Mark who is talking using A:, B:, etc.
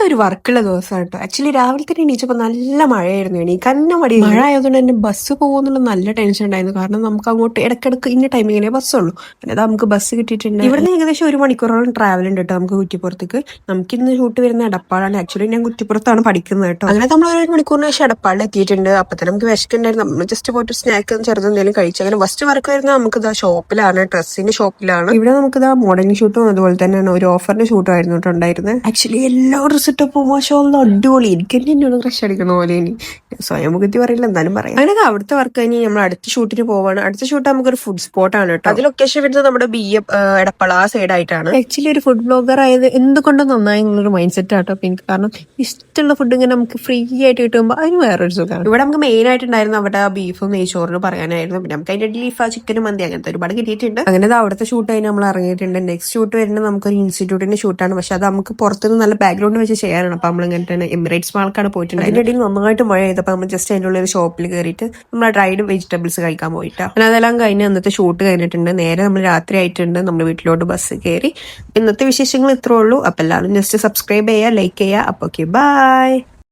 A: നല്ലൊരു വർക്കുള്ള ദിവസം കേട്ടോ. ആക്ച്വലി രാവിലെ തന്നെ എണീച്ചപ്പോൾ നല്ല മഴയായിരുന്നു. എണീക്കാൻ തന്നെ മടി. മഴ ആയതുകൊണ്ട് തന്നെ ബസ് പോകുന്നുള്ള നല്ല ടെൻഷൻ ഉണ്ടായിരുന്നു. കാരണം നമുക്ക് അങ്ങോട്ട് ഇടയ്ക്കിടയ്ക്ക് ഇന്ന ടൈമിങ്ങിനെ ബസ്സുള്ളൂ. പിന്നെ അത് നമുക്ക് ബസ് കിട്ടിയിട്ടുണ്ട്. ഇവിടുന്ന് ഏകദേശം 1 മണിക്കൂറോളം ട്രാവൽ ഉണ്ട് കേട്ടോ നമുക്ക് കുറ്റിപ്പുറത്തേക്ക്. നമുക്കിന്ന് ഷൂട്ട് വരുന്ന എടപ്പാളാണ്. ആക്ച്വലി ഞാൻ കുറ്റിപ്പുറത്താണ് പഠിക്കുന്നത് കേട്ടോ. അങ്ങനെ നമ്മൾ 1 മണിക്കൂറിന് ശേഷം എടപ്പാളിൽ എത്തിയിട്ടുണ്ട്. അപ്പൊ തന്നെ നമുക്ക് വിശക്കുണ്ടായിരുന്നു. നമ്മൾ ജസ്റ്റ് പോയിട്ട് സ്നാക്ക് ചെറുതെന്തെങ്കിലും കഴിച്ചു. അങ്ങനെ ഫസ്റ്റ് വർക്ക് വരുന്നത് നമുക്ക് ഇതാ ഷോപ്പിലാണ്, ഡ്രസ്സിന്റെ ഷോപ്പിലാണ്. ഇവിടെ നമുക്ക് ഇതാ മോഡലിംഗ് ഷൂട്ടും അതുപോലെ തന്നെയാണ് ഒരു ഓഫറിന്റെ ഷൂട്ടും ആയിരുന്നു കേട്ടോ ഉണ്ടായിരുന്നത്. ആക്ച്വലി എല്ലാ ഡ്രസ് ഇട്ടപ്പോൾ മോശം അടിപൊളി. എനിക്ക് തന്നെ എന്നോട് ക്രഷ് അടിക്കുന്ന പോലെ ഇനി സ്വയം മുഖത്തി പറയില്ല, എന്തായാലും പറയാം. അങ്ങനെ അവിടുത്തെ വർക്ക് കഴിഞ്ഞ് നമ്മൾ അടുത്ത ഷൂട്ടിന് പോവാണ്. അടുത്ത ഷൂട്ട് നമുക്കൊരു ഫുഡ് സ്പോട്ടാണ് കേട്ടോ. അത് ലൊക്കേഷൻ വരുന്നത് നമ്മുടെ എടപ്പള ആ സൈഡ് ആയിട്ടാണ്. ആക്ച്വലി ഒരു ഫുഡ് ബ്ലോഗർ ആയത് എന്തുകൊണ്ടും നന്നായി എന്നുള്ളൊരു മൈൻഡ് സെറ്റ് ആട്ടോ എനിക്ക്. കാരണം ഇഷ്ടമുള്ള ഫുഡ് ഇങ്ങനെ നമുക്ക് ഫ്രീ ആയിട്ട് കിട്ടുമ്പോൾ അതിന് വേറൊരു സുഖമാണ്. ഇവിടെ നമുക്ക് മെയിൻ ആയിട്ടുണ്ടായിരുന്നു അവിടെ ബീഫും നെയ്ച്ചോറിന് പറയാനായിരുന്നു. പിന്നെ നമുക്ക് അതിന്റെ ബീഫ് ചിക്കനും മന്തി അങ്ങനത്തെ ഒരുപാട് കിട്ടിയിട്ടുണ്ട്. അങ്ങനെ അവിടുത്തെ ഷൂട്ട് കഴിഞ്ഞ് നമ്മൾ ഇറങ്ങിയിട്ടുണ്ട്. നെക്സ്റ്റ് ഷൂട്ട് വരുന്നത് നമുക്കൊരു ഇൻസ്റ്റിറ്റ്യൂട്ടിന്റെ ഷൂട്ടാണ്. പക്ഷെ അത് നമുക്ക് പുറത്തുനിന്ന് നല്ല ബാക്ക്ഗ്രൗണ്ട് വെച്ച് ചെയ്യാനാണ്. അപ്പൊ നമ്മൾ ഇങ്ങനെ തന്നെ എമിറേറ്റ്സ് മാൾക്കാണ് പോയിട്ടുണ്ട്. അതിന്റെ ഇടയിൽ നന്നായിട്ട് മഴ ചെയ്തപ്പോൾ നമ്മൾ ജസ്റ്റ് അതിൻ്റെ ഉള്ളിൽ ഷോപ്പിൽ കയറിയിട്ട് നമ്മൾ ഡ്രൈഡ് വെജിറ്റബിൾസ് കഴിക്കാൻ പോയിട്ടാ. അങ്ങനെ അതെല്ലാം കഴിഞ്ഞ് അന്നത്തെ ഷൂട്ട് കഴിഞ്ഞിട്ടുണ്ട്. നേരെ നമ്മൾ രാത്രി ആയിട്ടുണ്ട്. നമ്മൾ വീട്ടിലോട്ട് ബസ് കയറി. ഇന്നത്തെ വിശേഷങ്ങൾ ഇത്രേ ഉള്ളൂ. അപ്പൊ എല്ലാവരും ജസ്റ്റ് സബ്സ്ക്രൈബ് ചെയ്യുക, ലൈക്ക് ചെയ്യുക. അപ്പൊ ഓക്കെ, ബൈ.